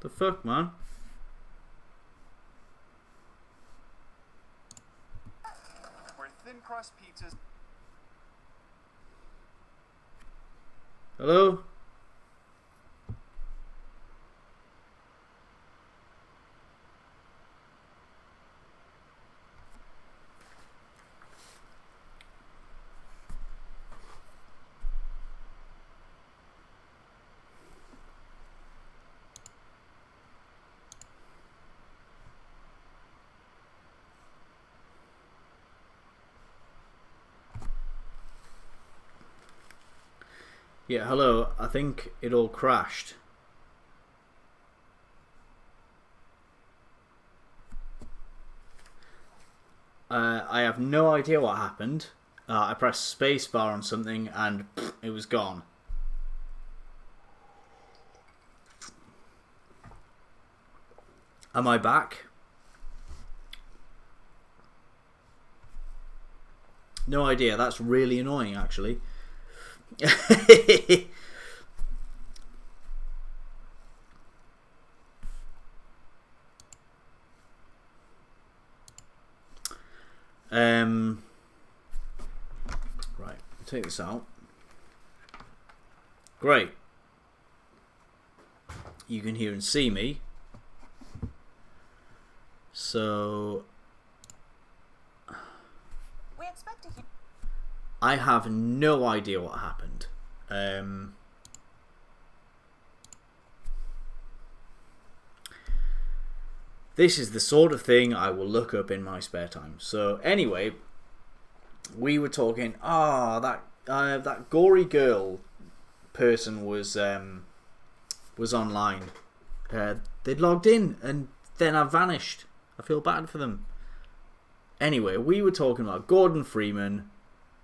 The fuck, man? Where thin crust pizzas. Hello? Yeah, hello. I think it all crashed. I have no idea what happened. I pressed spacebar on something and it was gone. Am I back? No idea. That's really annoying, actually. Right, take this out. Great. You can hear and see me. So we expect to hear. I have no idea what happened. This is the sort of thing I will look up in my spare time. So anyway, we were talking. That gory girl person was online. They'd logged in and then I vanished. I feel bad for them. Anyway, we were talking about Gordon Freeman,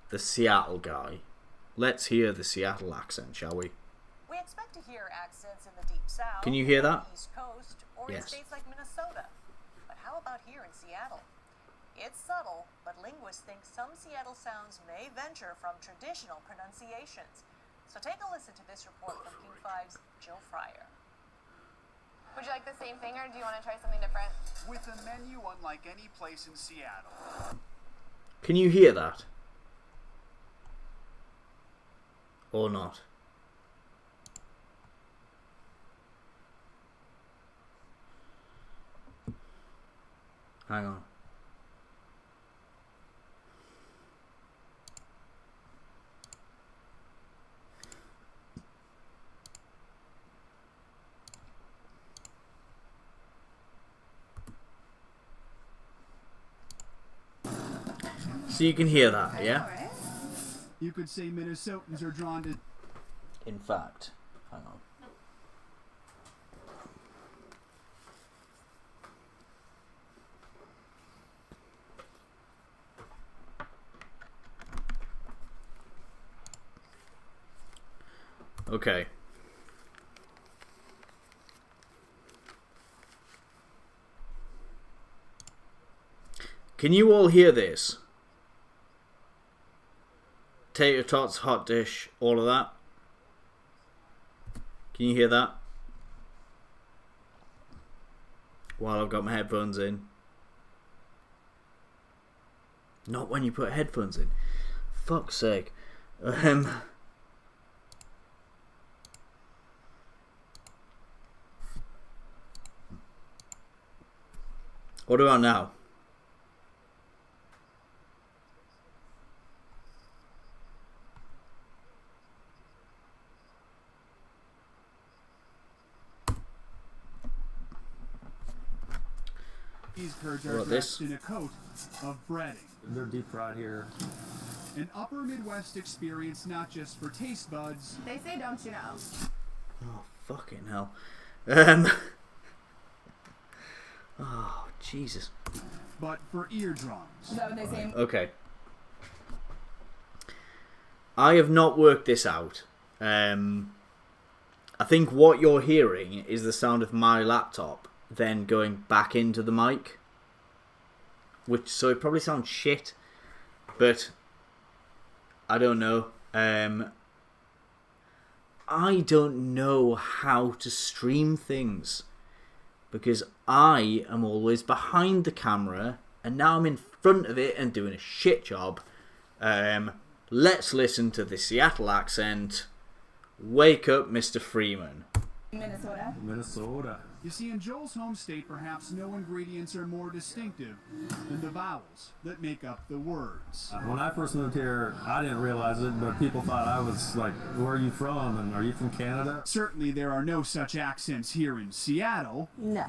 the Seattle guy. Let's hear the Seattle accent, shall we? We expect to hear accents in the Deep South. Can you hear that? The East Coast, or Yes. in states like Minnesota. But how about here in Seattle? It's subtle, but linguists think some Seattle sounds may venture from traditional pronunciations. So take a listen to this report from King 5's Joe Fryer. Would you like the same thing, or do you want to try something different? With a menu unlike any place in Seattle. Can you hear that? Or not? Hang on. So you can hear that, yeah? You could say Minnesotans are drawn to. In fact, hang on. Okay. Can you all hear this? Tater tots, hot dish, all of that. Can you hear that? While I've got my headphones in. Not when you put headphones in. Fuck's sake. What about now? These curds What are about dressed this? in a coat of breading. They're deep fried here. An upper Midwest experience not just for taste buds. They say, don't you know? Oh, fucking hell. Oh, Jesus. But for eardrums. Is that what they say? Okay. I have not worked this out. I think what you're hearing is the sound of my laptop then going back into the mic. So it probably sounds shit. But I don't know. I don't know how to stream things. because I am always behind the camera, and now I'm in front of it and doing a shit job. Let's listen to the Seattle accent. Wake up, Mr. Freeman. Minnesota. You see, in Joel's home state, perhaps no ingredients are more distinctive than the vowels that make up the words. When I first moved here, I didn't realize it, but people thought I was like, where are you from? And are you from Canada? Certainly there are no such accents here in Seattle, No.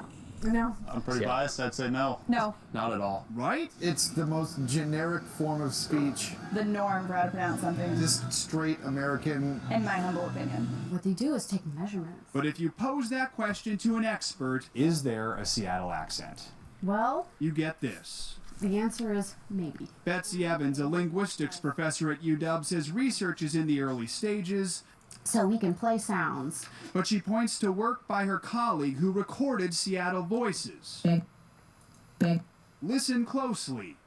I'm pretty biased. I'd say no. No. Not at all. right? It's the most generic form of speech, The norm for how to pronounce something, just straight American. in my humble opinion. What they do is take measurements. But if you pose that question to an expert, Is there a Seattle accent? Well, you get this. the answer is maybe. Betsy Evans, a linguistics professor at UW, says research is in the early stages, So we can play sounds. but she points to work by her colleague who recorded Seattle voices. Listen closely.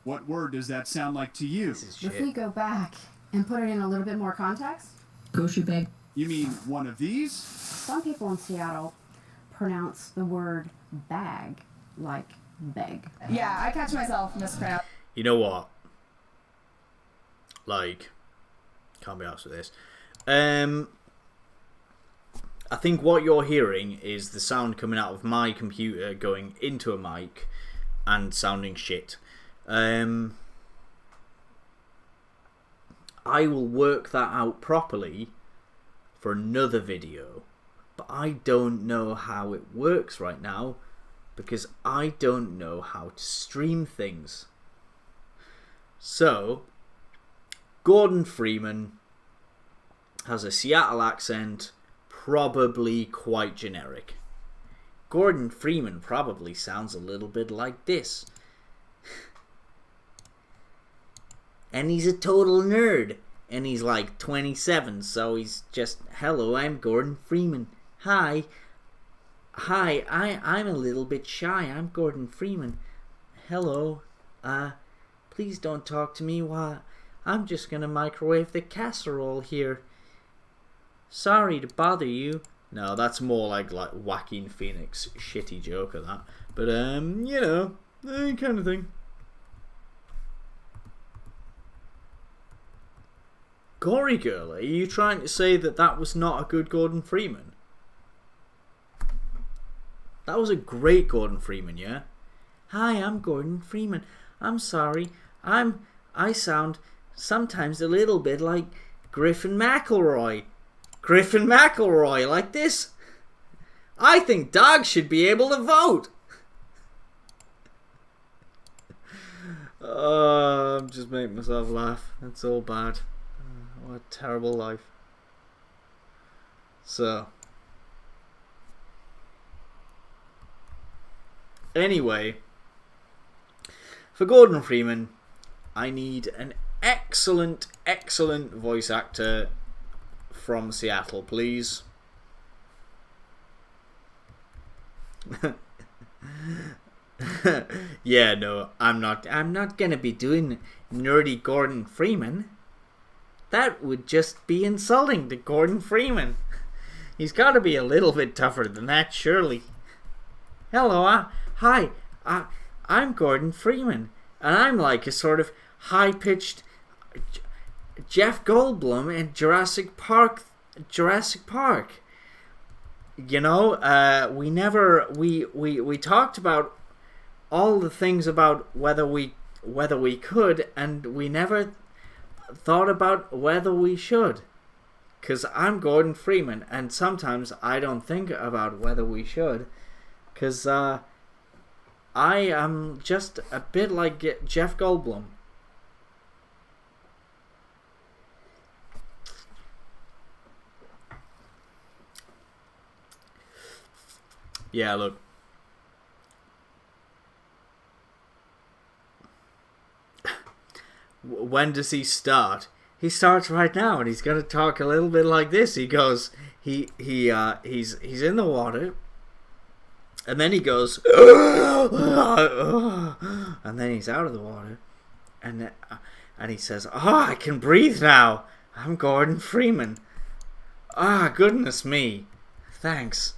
What word does that sound like to you? This is If we shit. go back and put it in a little bit more context, You mean one of these? some people in Seattle pronounce the word bag like beg. Yeah, I catch myself mispronouncing. You know what? Like, can't be asked with this. I think what you're hearing is the sound coming out of my computer going into a mic and sounding shit. I will work that out properly for another video, but I don't know how it works right now because I don't know how to stream things. So, Gordon Freeman has a Seattle accent, probably quite generic. Gordon Freeman probably sounds a little bit like this. And he's a total nerd. And he's like 27, so he's just, hello, I'm Gordon Freeman. Hi, I'm a little bit shy. I'm Gordon Freeman. Hello, please don't talk to me while I'm just gonna microwave the casserole here. Sorry to bother you. No, that's more like Joaquin Phoenix shitty joke of that. But you know, kind of thing. Gory Girl, are you trying to say that that was not a good Gordon Freeman? That was a great Gordon Freeman, yeah? Hi, I'm Gordon Freeman. I'm sorry. I sound sometimes a little bit like Griffin McElroy. Griffin McElroy, like this. I think dogs should be able to vote. Oh, I'm just making myself laugh. It's all bad. What a terrible life. So, anyway, for Gordon Freeman, I need an excellent voice actor from Seattle, please. Yeah, no, I'm not gonna be doing nerdy Gordon Freeman. That would just be insulting to Gordon Freeman. He's got to be a little bit tougher than that, surely. Hello, hi, I'm Gordon Freeman, and I'm like a sort of high-pitched Jeff Goldblum in Jurassic Park. You know, we talked about all the things about whether we could, and we never thought about whether we should. Because I'm Gordon Freeman, and sometimes I don't think about whether we should. Because I am just a bit like Jeff Goldblum. Yeah, look. When does he start? He starts right now, and he's going to talk a little bit like this. He goes, he's in the water, and then he goes, and then he's out of the water, and he says, "Oh, I can breathe now. I'm Gordon Freeman. Ah, goodness me, thanks."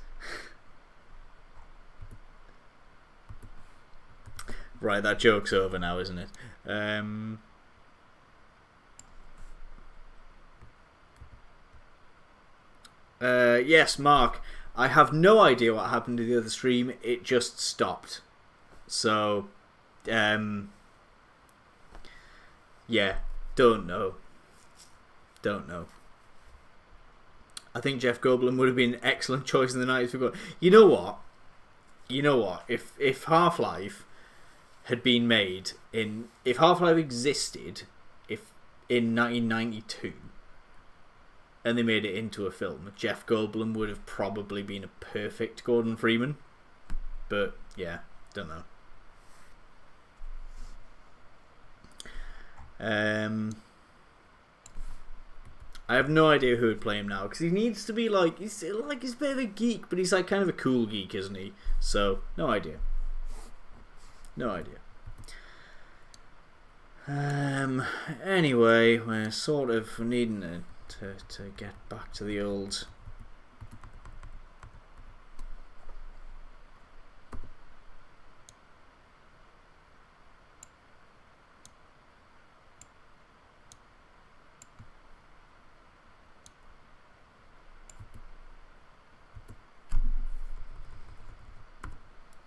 Right, that joke's over now, isn't it? Yes, Mark. I have no idea what happened to the other stream. It just stopped. So, yeah, don't know. I think Jeff Goldblum would have been an excellent choice in the 90s. You know what? If Half-Life had been made if Half-Life existed in 1992 and they made it into a film, Jeff Goldblum would have probably been a perfect Gordon Freeman. But yeah, don't know. I have no idea who would play him now, because he needs to be he's a bit of a geek, but he's like kind of a cool geek, isn't he? So no idea. Anyway, we're sort of needing to get back to the old.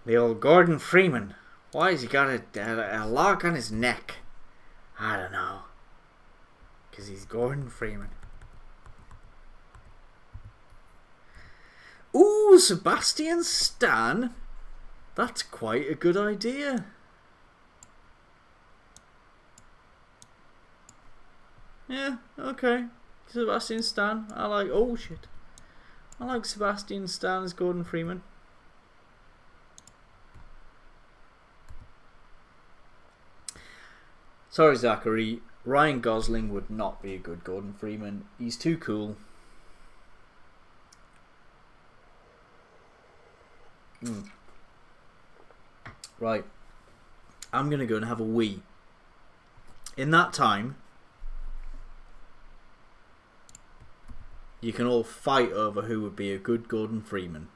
The old Gordon Freeman. Why has he got a lock on his neck? I don't know. Because he's Gordon Freeman. Ooh, Sebastian Stan. That's quite a good idea. Yeah, okay. Sebastian Stan. Oh shit. I like Sebastian Stan as Gordon Freeman. Sorry, Zachary. Ryan Gosling would not be a good Gordon Freeman. He's too cool. Right. I'm going to go and have a wee. In that time, you can all fight over who would be a good Gordon Freeman.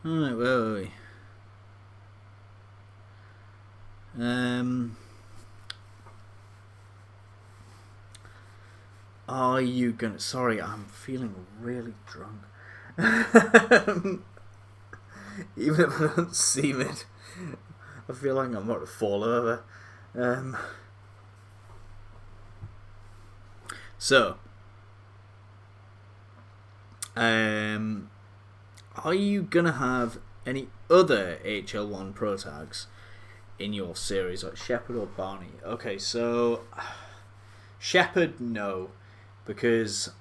Alright, where were we? Are you gonna... Sorry, I'm feeling really drunk. Even if I don't seem it, I feel like I'm about to fall over. Are you gonna have any other HL1 Pro tags in your series, like Shepard or Barney? Okay, so Shepard, no, because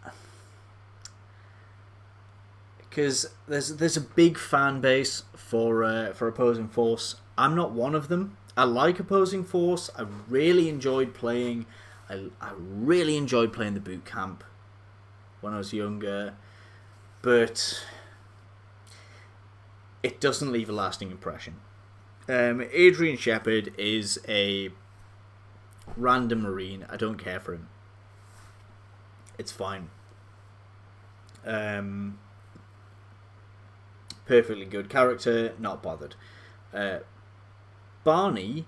there's a big fan base for Opposing Force. I'm not one of them. I like Opposing Force. I really enjoyed playing. I really enjoyed playing the boot camp when I was younger, but it doesn't leave a lasting impression. Adrian Shepard is a random Marine. I don't care for him. It's fine. Perfectly good character, not bothered. Barney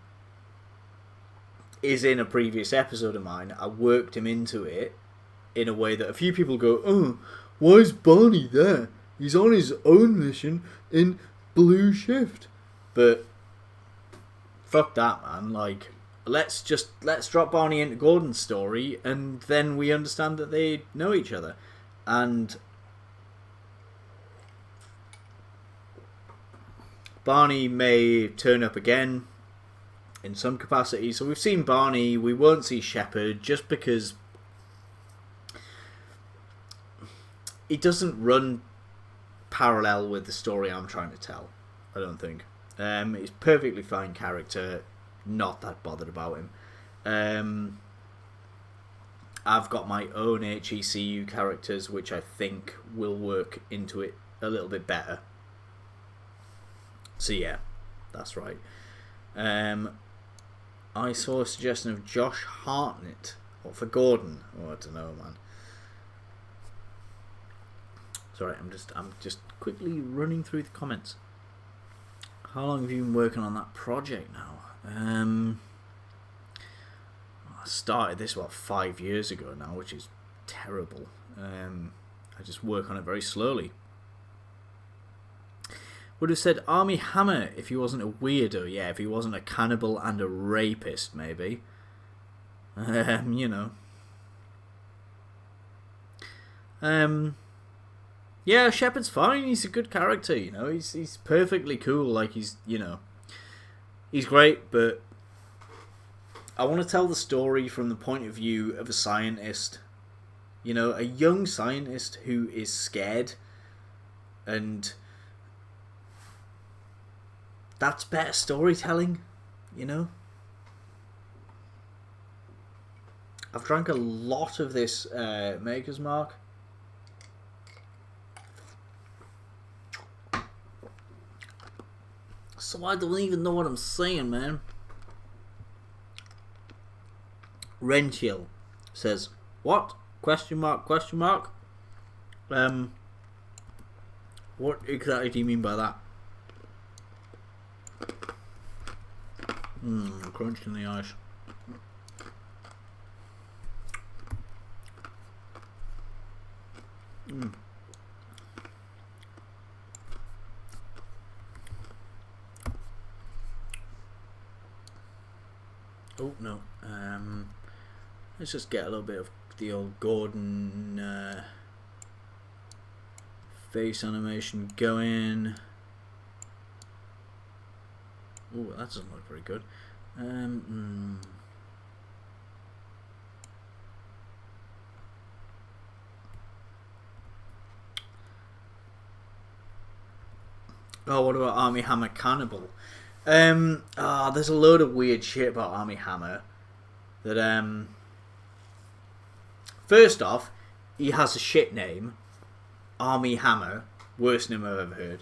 is in a previous episode of mine. I worked him into it in a way that a few people go, oh, why is Barney there? He's on his own mission in Blue Shift. But fuck that, man. Like, let's drop Barney into Gordon's story, and then we understand that they know each other. And Barney may turn up again in some capacity. So we've seen Barney, we won't see Shepard, just because he doesn't run parallel with the story I'm trying to tell, I don't think. He's a perfectly fine character, not that bothered about him. I've got my own HECU characters, which I think will work into it a little bit better. So yeah, that's right. I saw a suggestion of Josh Hartnett, or for Gordon. Oh, I don't know, man. Sorry, I'm just quickly running through the comments. How long have you been working on that project now? I started this about 5 years ago now, which is terrible. I just work on it very slowly. Would have said Army Hammer if he wasn't a weirdo. Yeah, if he wasn't a cannibal and a rapist, maybe. You know. Yeah, Shepard's fine. He's a good character, you know. He's perfectly cool. Like, he's great, but I want to tell the story from the point of view of a scientist. You know, a young scientist who is scared, and that's better storytelling, you know. I've drank a lot of this Maker's Mark. So I don't even know what I'm saying, man. Renchill says, what? Question mark, question mark? What exactly do you mean by that? Crunch in the ice. Oh no. Let's just get a little bit of the old Gordon face animation going. Oh, that doesn't look very good. Oh, what about Army Hammer Cannibal? There's a load of weird shit about Army Hammer. That first off, he has a shit name, Army Hammer, worst name I've ever heard.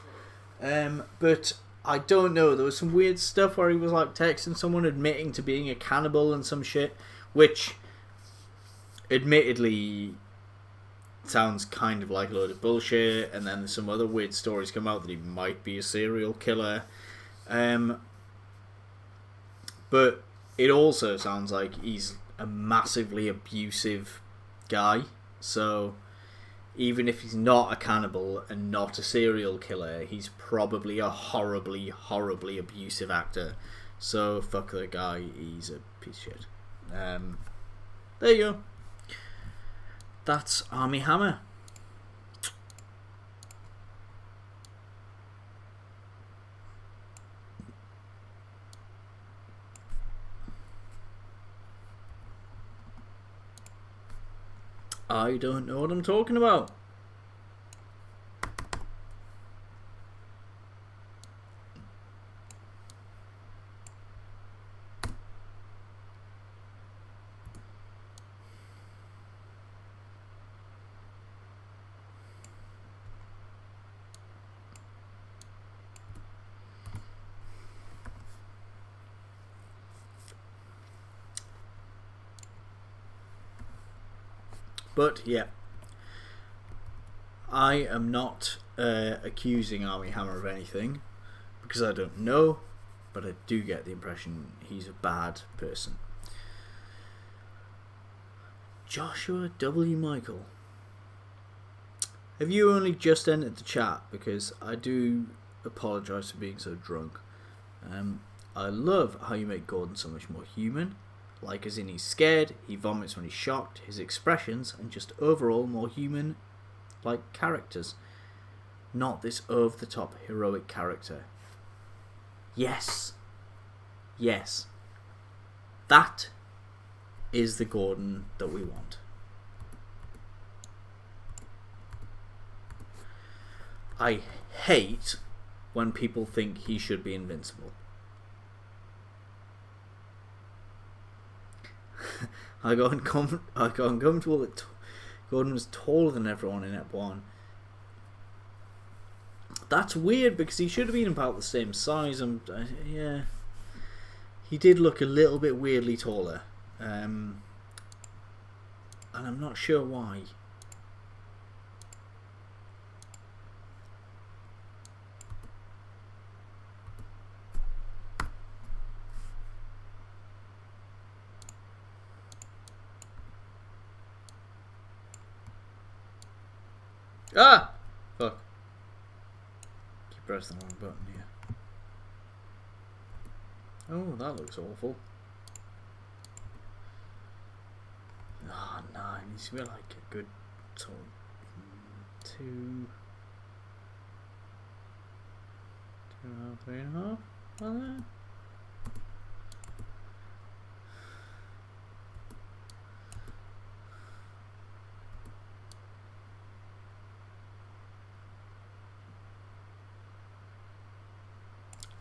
But I don't know, there was some weird stuff where he was like texting someone admitting to being a cannibal and some shit, which admittedly sounds kind of like a load of bullshit. And then some other weird stories come out that he might be a serial killer. But it also sounds like he's a massively abusive guy. So even if he's not a cannibal and not a serial killer, he's probably a horribly, horribly abusive actor. So fuck the guy, he's a piece of shit. There you go. That's Army Hammer. I don't know what I'm talking about. But yeah, I am not accusing Armie Hammer of anything because I don't know, but I do get the impression he's a bad person. Joshua W. Michael, have you only just entered the chat? Because I do apologise for being so drunk. I love how you make Gordon so much more human, like as in he's scared, he vomits when he's shocked, his expressions, and just overall more human like characters, not this over-the-top heroic character. Yes, that is the Gordon that we want. I hate when people think he should be invincible. I got uncomfortable that Gordon was taller than everyone in Ep 1. That's weird because he should have been about the same size. Yeah, he did look a little bit weirdly taller, and I'm not sure why. Ah! Fuck. Keep pressing the wrong button here. Oh, that looks awful. Ah, no, it needs to be like a good sort of 2, 2.5, 3.5. Like that.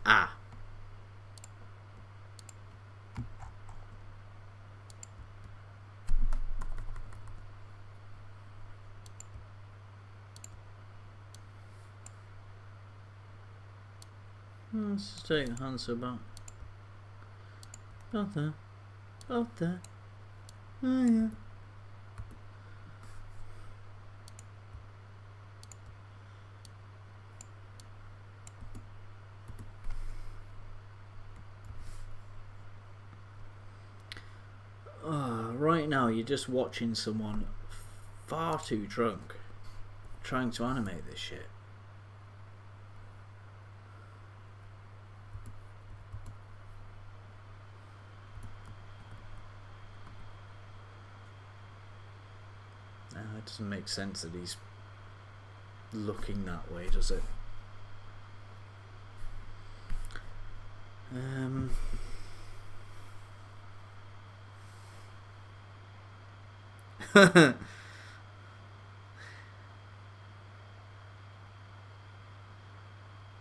Ah. Let's just take the hand so back. Out there. Out there. Oh yeah. Right now you're just watching someone far too drunk trying to animate this shit. It doesn't make sense that he's looking that way, does it?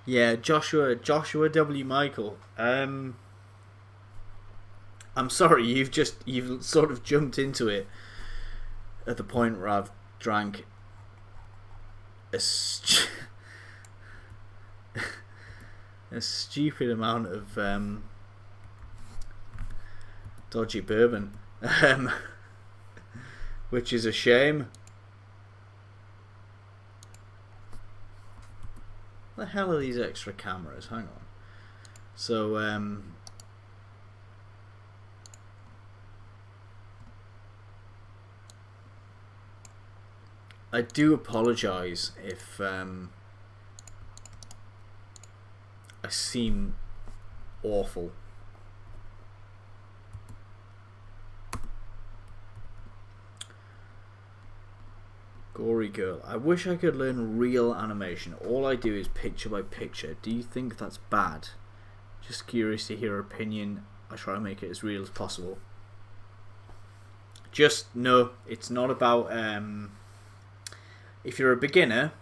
Yeah, Joshua W. Michael. I'm sorry, you've sort of jumped into it at the point where I've drank a stupid amount of dodgy bourbon, which is a shame. What the hell are these extra cameras? Hang on. So I do apologise if I seem awful. Gory girl. I wish I could learn real animation. All I do is picture by picture. Do you think that's bad? Just curious to hear your opinion. I try to make it as real as possible. Just no, it's not about if you're a beginner,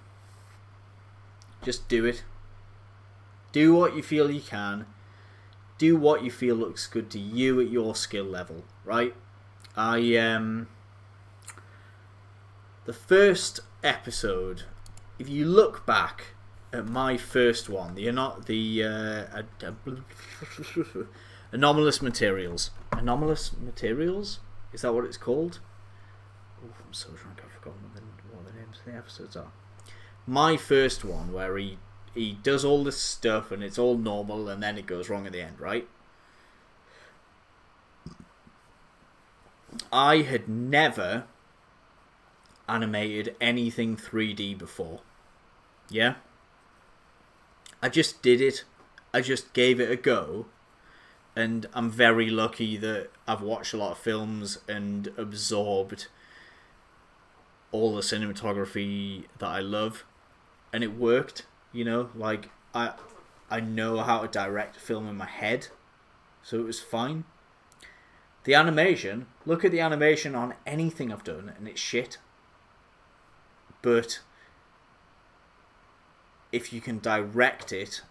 just do it. Do what you feel you can. Do what you feel looks good to you at your skill level, right? The first episode, if you look back at my first one, the anomalous materials. Anomalous materials? Is that what it's called? Oh, I'm so drunk I've forgotten what the names of the episodes are. My first one, where he does all this stuff and it's all normal and then it goes wrong at the end, right? I had never animated anything 3D before. Yeah? I just did it. I just gave it a go. And I'm very lucky that I've watched a lot of films and absorbed all the cinematography that I love. And it worked, you know? Like, I know how to direct a film in my head. So it was fine. The animation, look at the animation on anything I've done and it's shit. But if you can direct it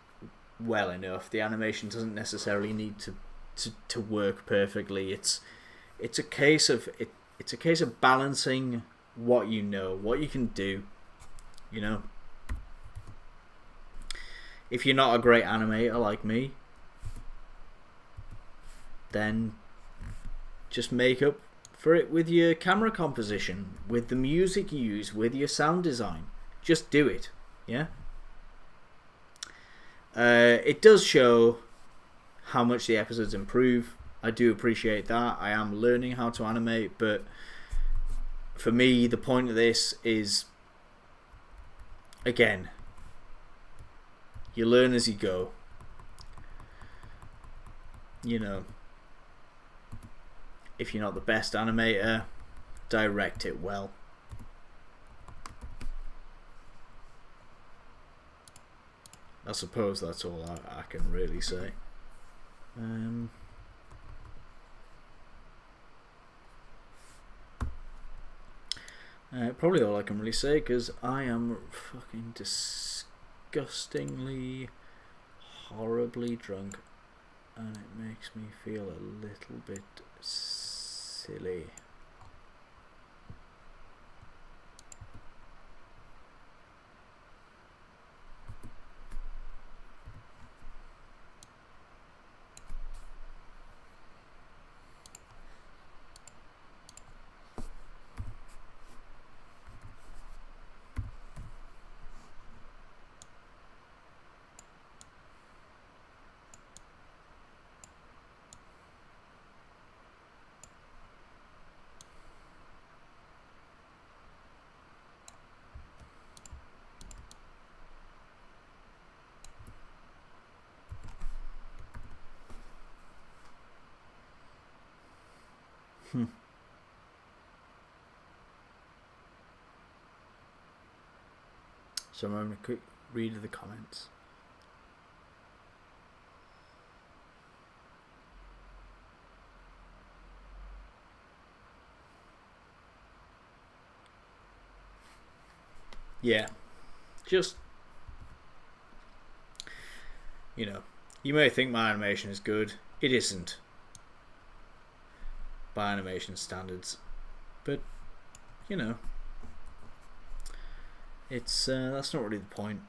well enough, the animation doesn't necessarily need to work perfectly. It's a case of balancing what you know, what you can do, you know. If you're not a great animator like me, then just make up for it with your camera composition, with the music you use, with your sound design. Just do it, yeah? It does show how much the episodes improve. I do appreciate that. I am learning how to animate, but for me, the point of this is, again, you learn as you go. You know, if you're not the best animator, direct it well. I suppose that's all I can really say. Probably all I can really say, because I am fucking disgustingly, horribly drunk, and it makes me feel a little bit silly. So I'm having a quick read of the comments. Yeah, just, you know, you may think my animation is good. It isn't by animation standards, but you know, it's that's not really the point.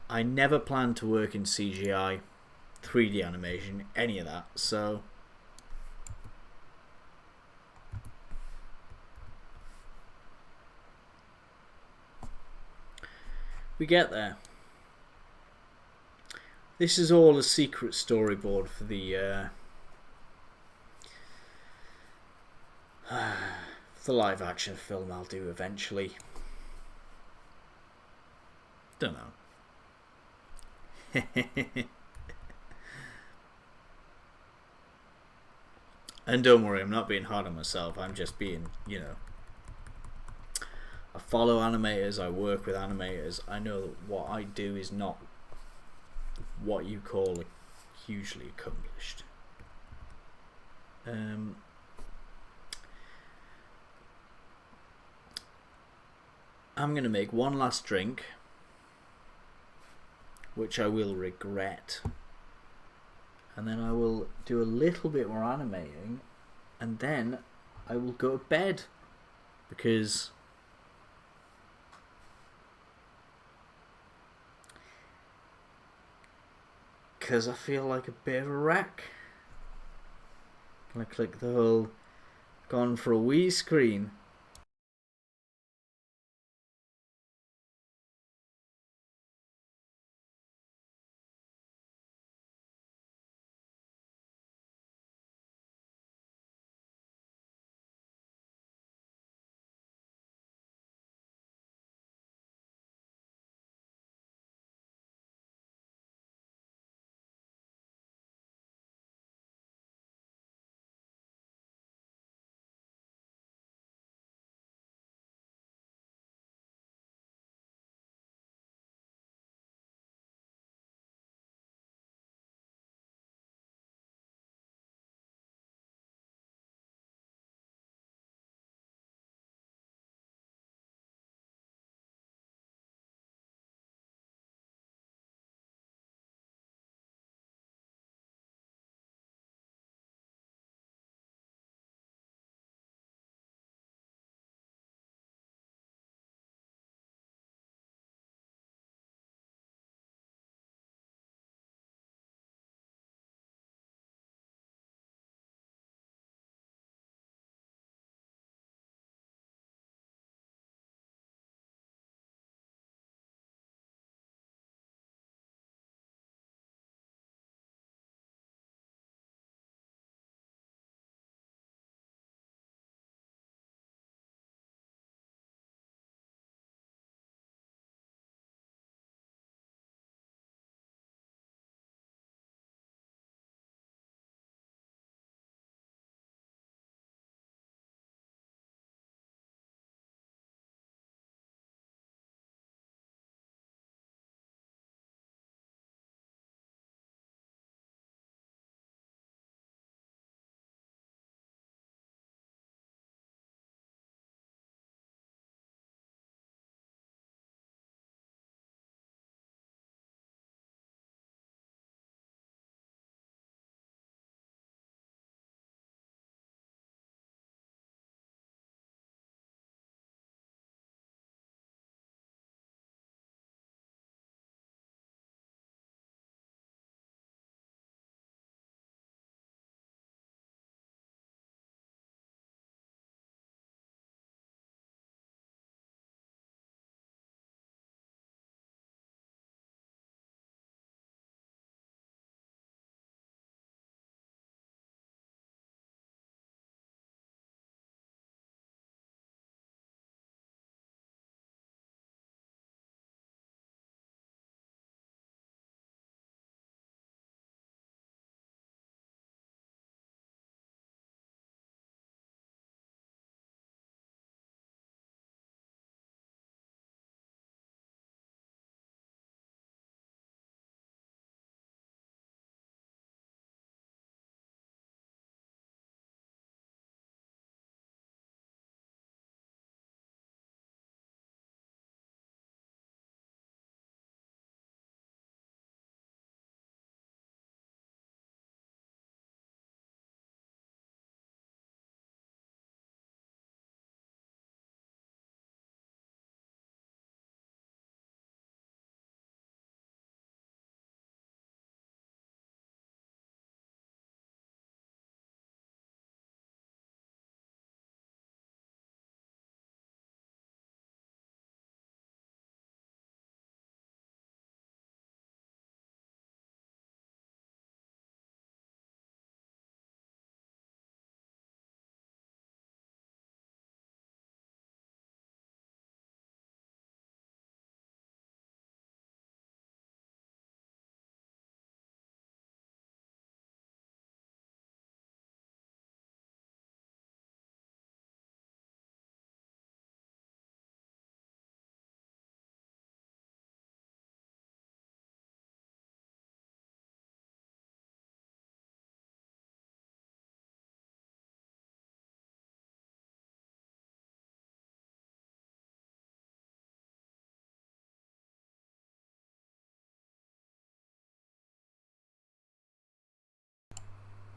I never planned to work in CGI, 3D animation, any of that, so we get there. This is all a secret storyboard for the live action film I'll do eventually. Don't know. And don't worry, I'm not being hard on myself. I'm just being, you know, I follow animators, I work with animators. I know that what I do is not what you call hugely accomplished. I'm going to make one last drink, which I will regret, and then I will do a little bit more animating, and then I will go to bed, because I feel like a bit of a wreck. Trying to click the whole gone for a wee screen.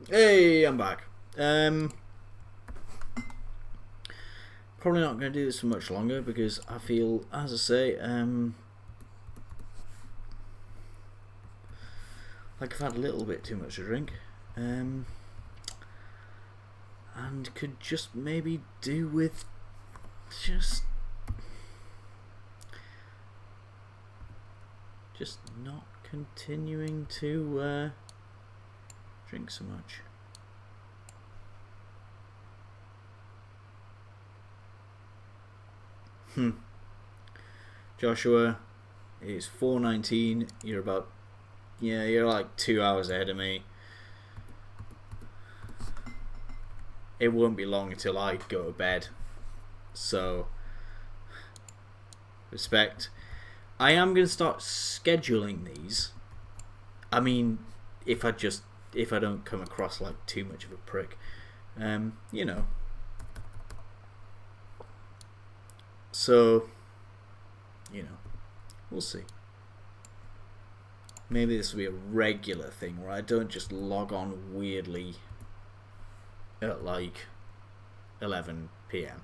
Hey, I'm back. Probably not going to do this for much longer because I feel, as I say, like I've had a little bit too much to drink. and could just maybe do with just not continuing to drink so much. Joshua, it's 4:19. You're like 2 hours ahead of me. It won't be long until I go to bed. So, respect. I am going to start scheduling these. I mean, if I don't come across like too much of a prick. You know. So, you know, we'll see. Maybe this will be a regular thing where I don't just log on weirdly at like 11 PM.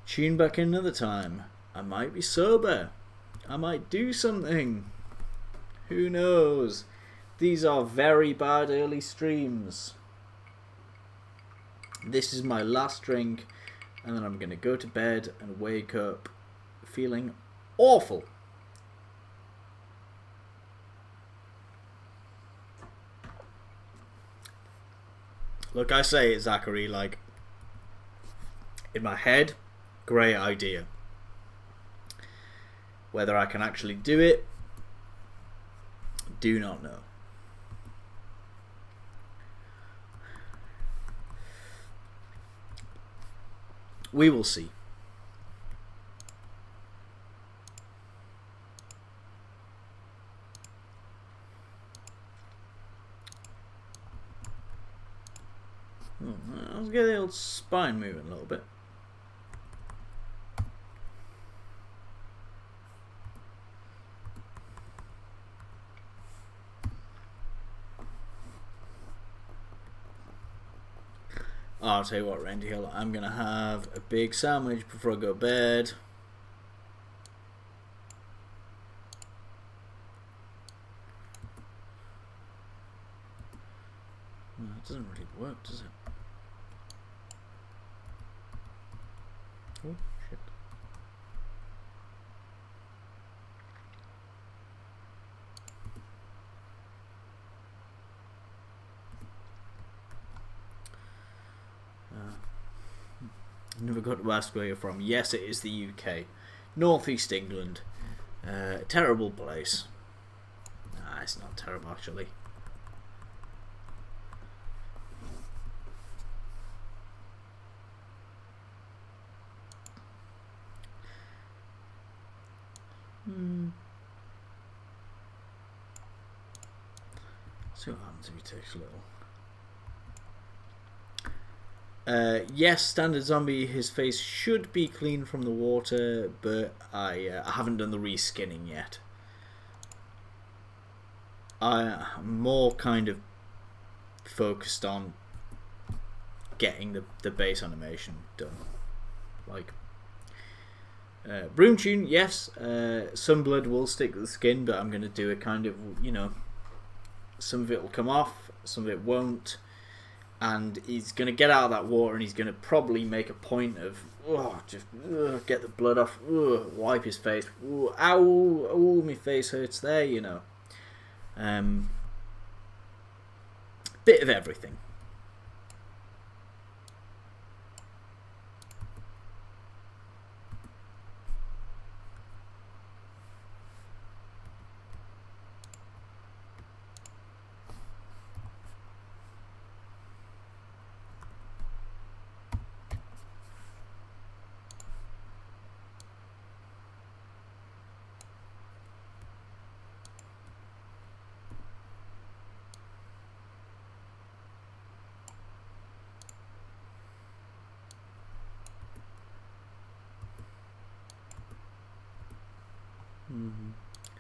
Tune back in another time. I might be sober. I might do something. Who knows? These are very bad early streams. This is my last drink, and then I'm going to go to bed and wake up feeling awful. Look, I say it, Zachary, like, in my head, great idea. Whether I can actually do it, do not know. We will see. Let's get the old spine moving a little bit. I'll tell you what, Randy Hill, I'm going to have a big sandwich before I go to bed. No, it doesn't really work, does it? Oh, shit. Never got to ask where you're from. Yes, it is the UK. Northeast England. Terrible place. Nah, it's not terrible, actually. See what happens if he takes a little. Yes, standard zombie, his face should be clean from the water, but I haven't done the reskinning yet. I'm more kind of focused on getting the base animation done. Like, Broom Tune, yes, some blood will stick to the skin, but I'm going to do a kind of, you know, some of it will come off, some of it won't. And he's going to get out of that water and he's going to probably make a point of just get the blood off, wipe his face, ow, my face hurts there, you know. Bit of everything.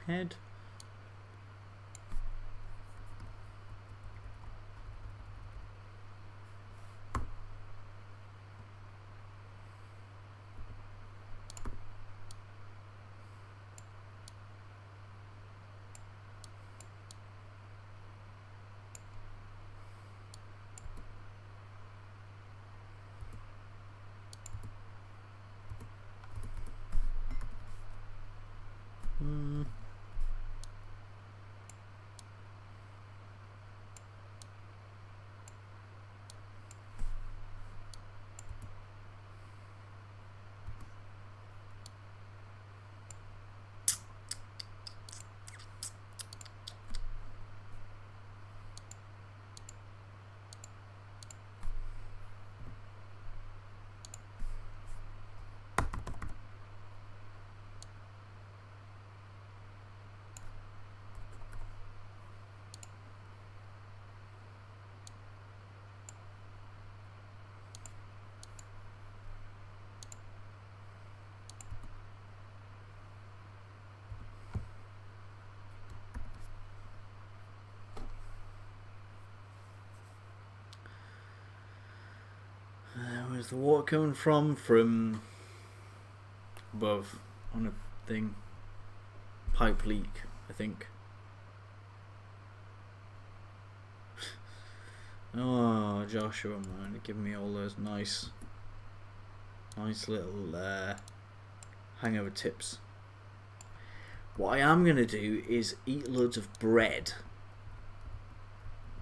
Head. Where's the water coming from? From above on a thing. Pipe leak, I think. Oh, Joshua, man, giving me all those nice little hangover tips. What I am going to do is eat loads of bread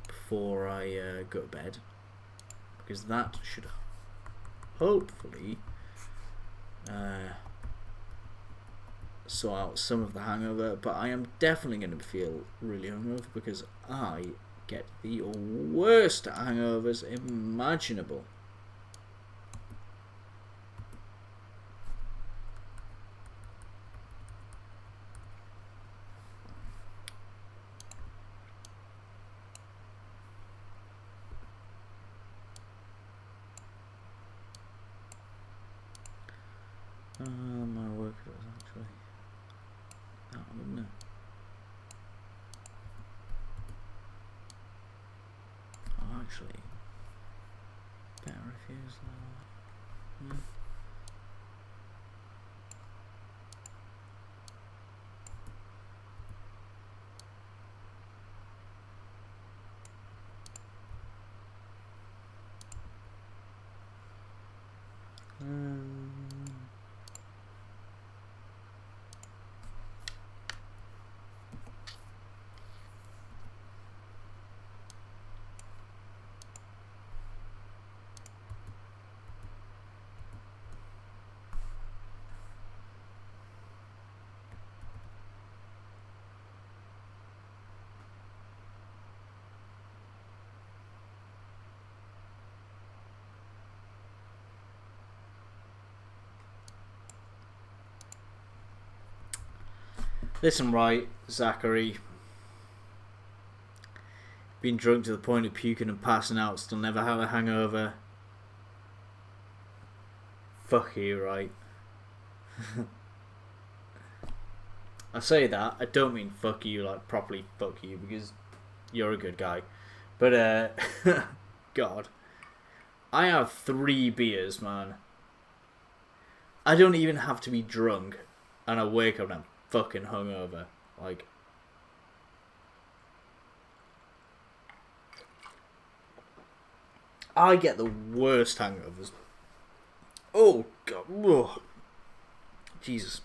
before I go to bed, because that should hopefully sort out some of the hangover. But I am definitely going to feel really hungover because I get the worst hangovers imaginable. My work was actually that one, isn't it? Oh, actually, better refuse that. Yeah. Listen, right, Zachary. Been drunk to the point of puking and passing out, still never had a hangover. Fuck you, right? I say that, I don't mean fuck you, like properly fuck you, because you're a good guy. But, God. I have 3 beers, man. I don't even have to be drunk, and I wake up and I'm fucking hungover. Like, I get the worst hangovers. Oh God, ugh. Jesus.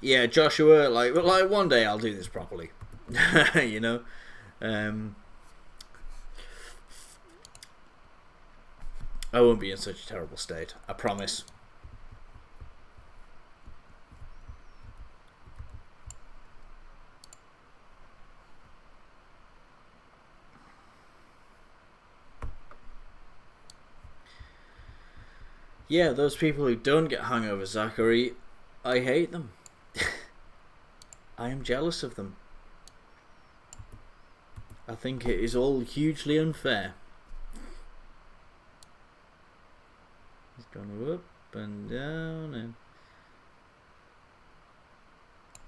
Yeah, Joshua. Like one day I'll do this properly. You know, I won't be in such a terrible state. I promise. Yeah, those people who don't get hangovers, Zachary, I hate them. I am jealous of them. I think it is all hugely unfair. It's gone up and down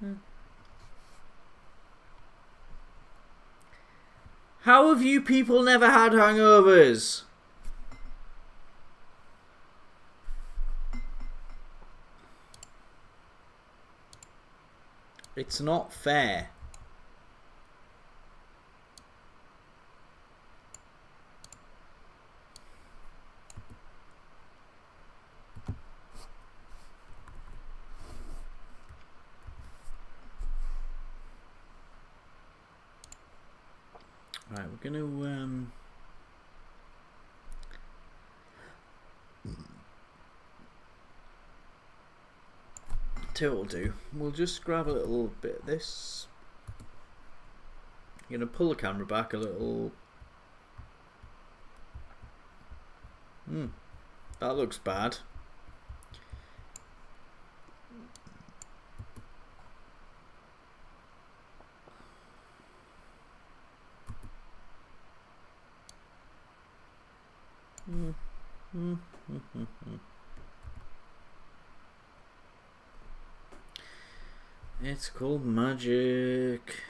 and... How have you people never had hangovers? It's not fair. Right, we're gonna tell you what we'll do. We'll just grab a little bit of this. I'm gonna pull the camera back a little. That looks bad. It's called magic.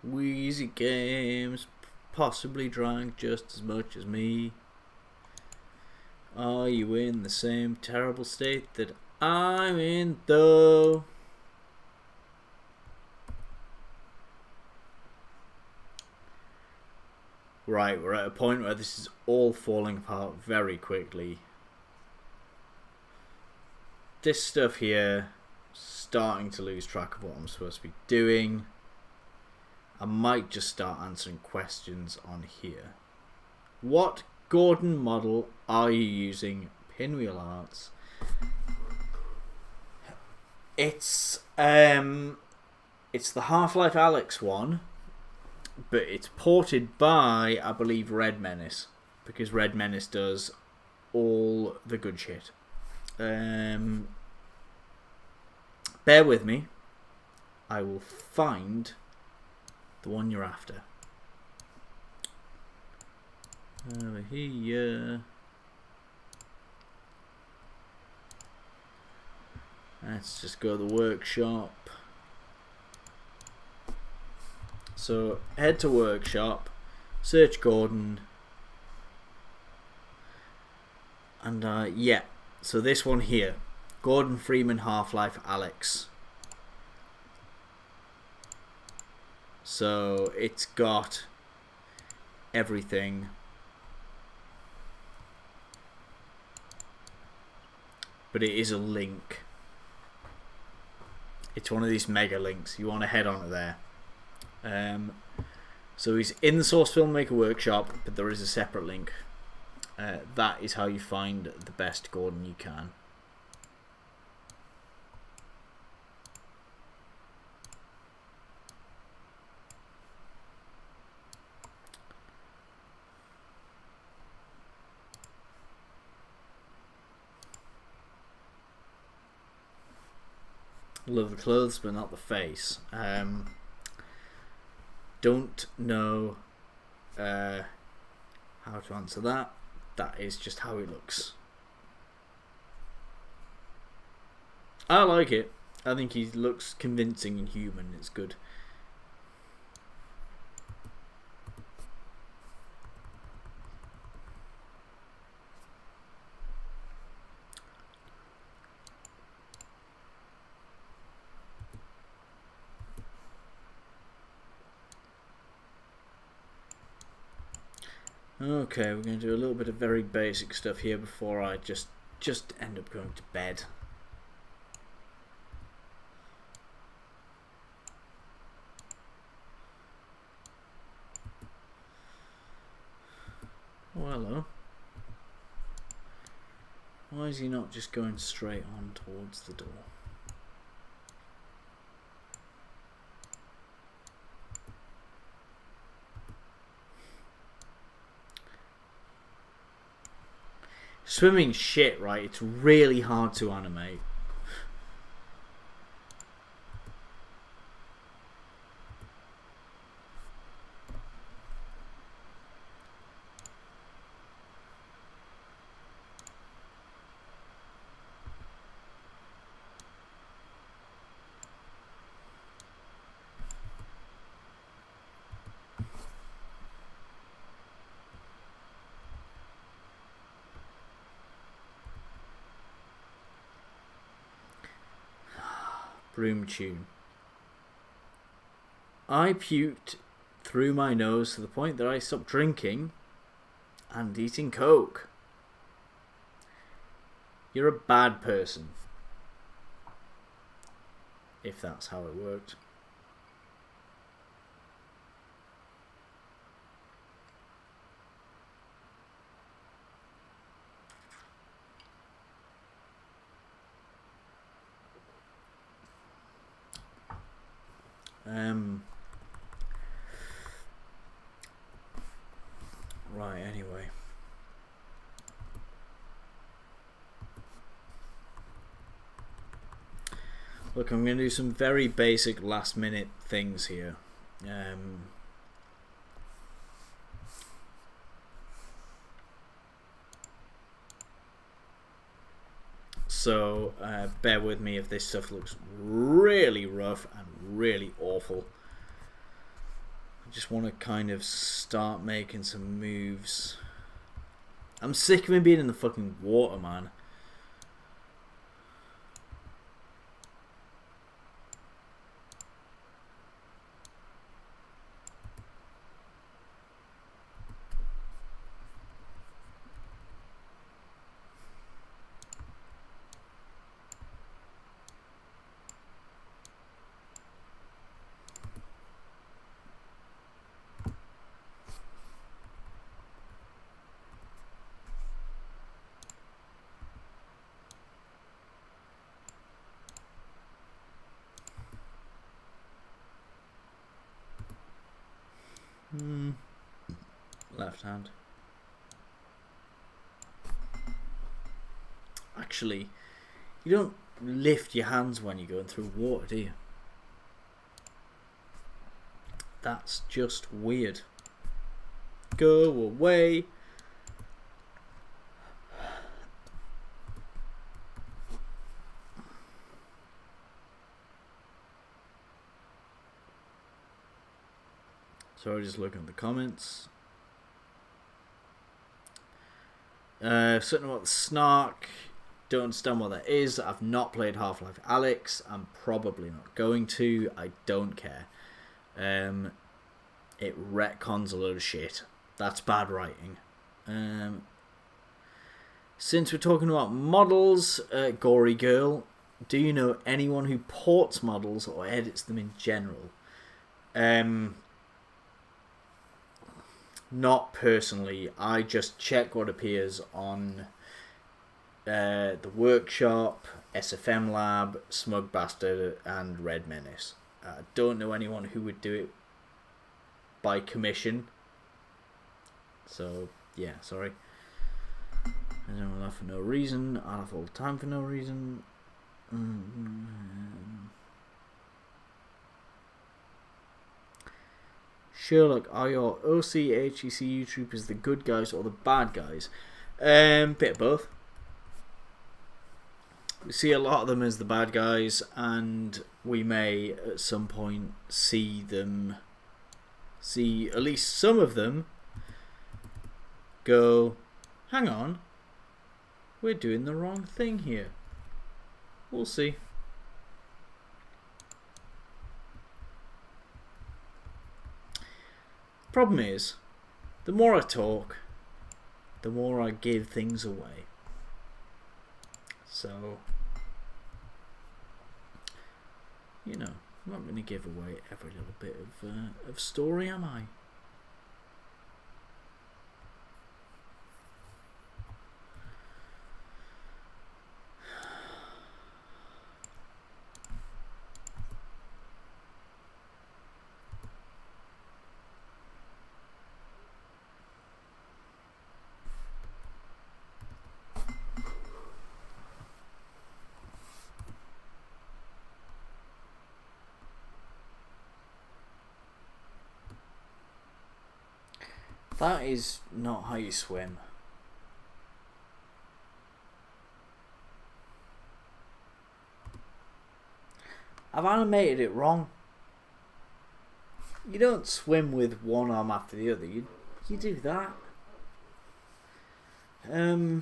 Wheezy Games possibly drank just as much as me. Are you in the same terrible state that I'm in though? Right, we're at a point where this is all falling apart very quickly. This stuff here, starting to lose track of what I'm supposed to be doing. I might just start answering questions on here. What Gordon model are you using? Pinwheel Arts. It's the Half-Life Alyx one, but it's ported by, I believe, Red Menace, because Red Menace does all the good shit. Bear with me. I will find the one you're after. Over here. Let's just go to the workshop. So head to workshop, search Gordon, and yeah, so this one here, Gordon Freeman Half-Life Alyx. So it's got everything, but it is a link. It's one of these mega links. You want to head on to there. So he's in the Source Filmmaker Workshop, but there is a separate link. That is how you find the best Gordon you can. Love the clothes, but not the face. Don't know how to answer that. That is just how it looks. I like it. I think he looks convincing and human. It's good. Okay, we're going to do a little bit of very basic stuff here before I just end up going to bed. Oh, hello. Why is he not just going straight on towards the door? Swimming shit, right? It's really hard to animate. Broom tune. I puked through my nose to the point that I stopped drinking and eating Coke. You're a bad person. If that's how it worked. Right, anyway. Look, I'm going to do some very basic last minute things here. So bear with me if this stuff looks really rough and really awful. I just want to kind of start making some moves. I'm sick of him being in the fucking water, man. Left hand. Actually, you don't lift your hands when you're going through water, do you? That's just weird. Go away. So just looking at the comments. Something about the snark. Don't understand what that is. I've not played Half-Life Alyx. I'm probably not going to. I don't care. It retcons a load of shit. That's bad writing. Since we're talking about models, Gory Girl, do you know anyone who ports models or edits them in general? Not personally. I just check what appears on the Workshop, SFM Lab, Smug Bastard, and Red Menace. I don't know anyone who would do it by commission. So, yeah, sorry. I don't laugh for no reason. I laugh all the time for no reason. Sherlock, are your OCHECU troopers the good guys or the bad guys? Bit of both. We see a lot of them as the bad guys, and we may at some point see at least some of them go, hang on, we're doing the wrong thing here. We'll see. Problem is, the more I talk, the more I give things away. So, you know, I'm not going to give away every little bit of story, am I? That is not how you swim. I've animated it wrong. You don't swim with one arm after the other. You do that. Oh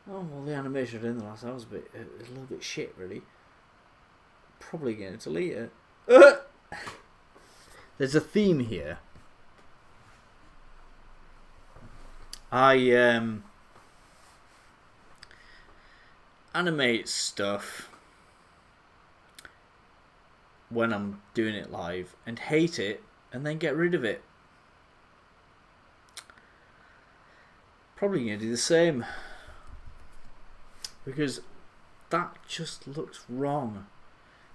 well, the animation I did in the last hour was a little bit shit, really. Probably going to delete it. There's a theme here. I animate stuff when I'm doing it live and hate it and then get rid of it. Probably going to do the same, because that just looks wrong.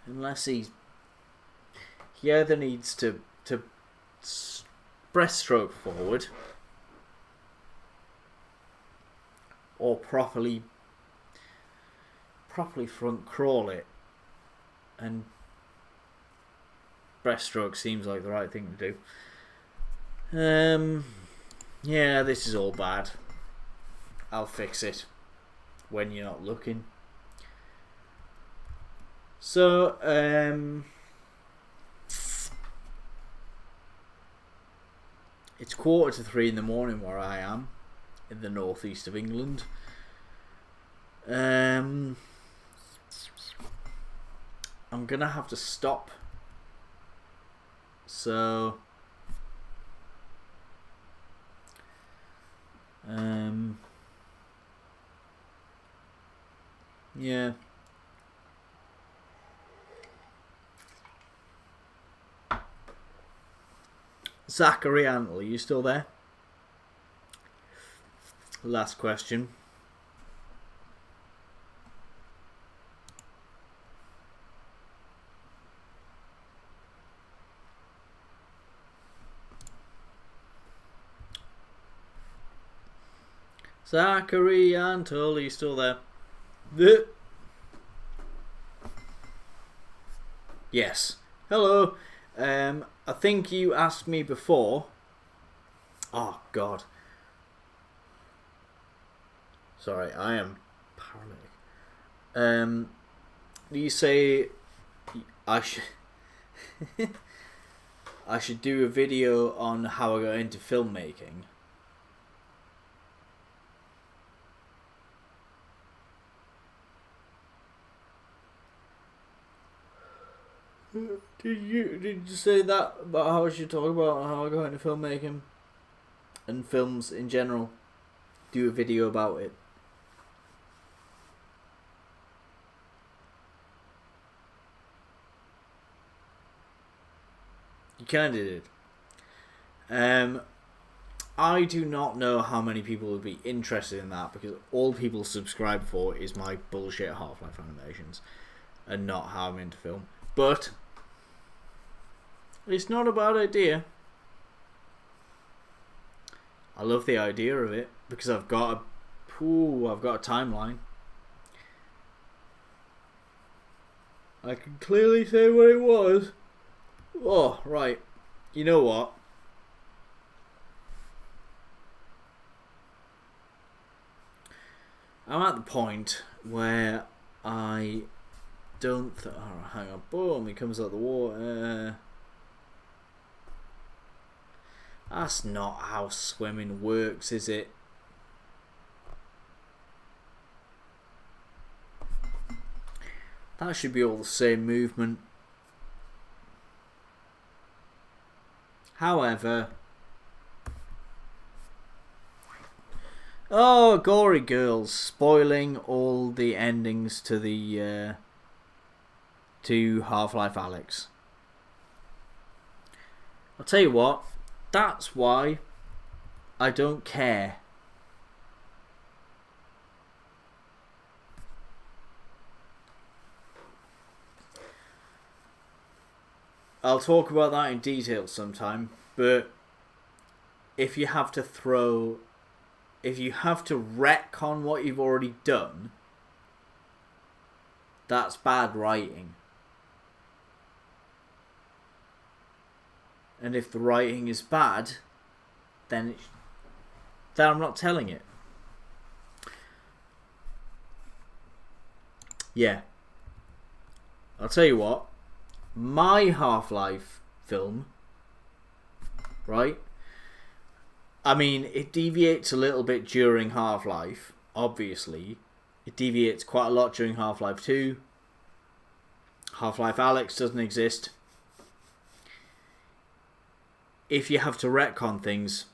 Unless he either needs to breaststroke forward or properly front crawl it, and breaststroke seems like the right thing to do. Yeah, this is all bad. I'll fix it when you're not looking. So, it's 2:45 in the morning where I am, in the northeast of England. I'm gonna have to stop. So, yeah. Zachary Antle, are you still there? Last question. Zachary Antle, are you still there? Yes. Hello. I think you asked me before. Oh God. Sorry, I am paralytic. You say I should I should do a video on how I got into filmmaking. Did you say that about how I should talk about how I got into filmmaking and films in general? Do a video about it. You kinda did. I do not know how many people would be interested in that, because all people subscribe for is my bullshit Half-Life animations and not how I'm into film. But it's not a bad idea. I love the idea of it because I've got a timeline. I can clearly say what it was. Oh, right. You know what? I'm at the point where I don't... oh, hang on. Boom, he comes out the water. That's not how swimming works, is it? That should be all the same movement. However... oh, gory girls, spoiling all the endings to the to Half-Life Alyx. I'll tell you what, that's why I don't care. I'll talk about that in detail sometime, but if you have to retcon what you've already done, that's bad writing. And if the writing is bad, then I'm not telling it. Yeah. I'll tell you what. My Half-Life film, right? I mean, it deviates a little bit during Half-Life, obviously. It deviates quite a lot during Half-Life 2. Half-Life Alyx doesn't exist. If you have to retcon things,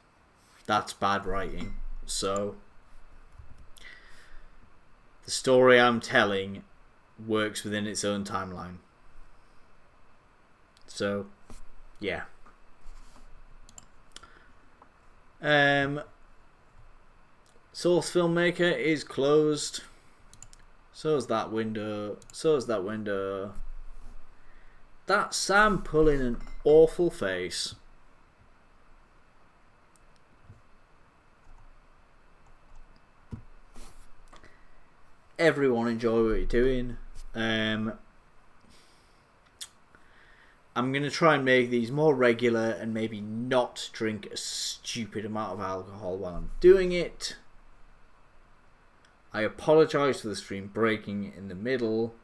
that's bad writing. So, the story I'm telling works within its own timeline. So, yeah. Source Filmmaker is closed. So's that window. So's that window. That's Sam pulling an awful face. Everyone enjoy what you're doing. I'm going to try and make these more regular and maybe not drink a stupid amount of alcohol while I'm doing it. I apologise for the stream breaking in the middle.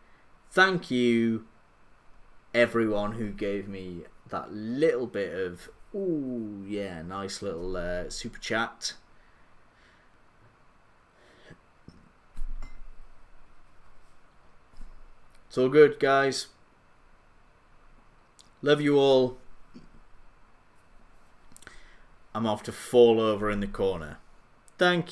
Thank you, everyone who gave me that little bit of, ooh, yeah, nice little super chat. It's all good, guys. Love you all. I'm off to fall over in the corner. Thank you.